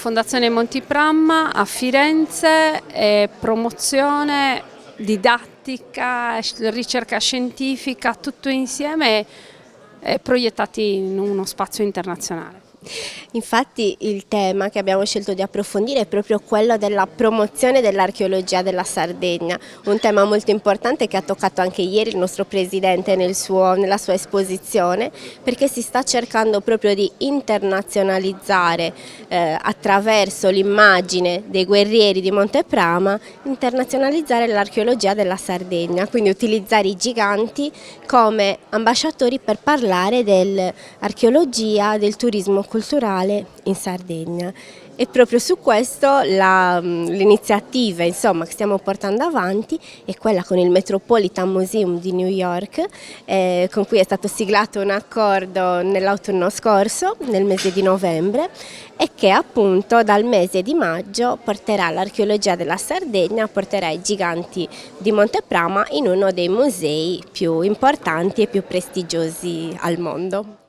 Fondazione Montipram a Firenze e promozione, didattica, ricerca scientifica, tutto insieme proiettati in uno spazio internazionale. Infatti il tema che abbiamo scelto di approfondire è proprio quello della promozione dell'archeologia della Sardegna, un tema molto importante che ha toccato anche ieri il nostro Presidente nella sua esposizione, perché si sta cercando proprio di internazionalizzare attraverso l'immagine dei guerrieri di Monteprama, internazionalizzare l'archeologia della Sardegna, quindi utilizzare i giganti come ambasciatori per parlare dell'archeologia, del turismo culturale in Sardegna. E proprio su questo l'iniziativa che stiamo portando avanti è quella con il Metropolitan Museum di New York, con cui è stato siglato un accordo nell'autunno scorso, nel mese di novembre, e che appunto dal mese di maggio porterà l'archeologia della Sardegna, porterà i giganti di Monteprama in uno dei musei più importanti e più prestigiosi al mondo.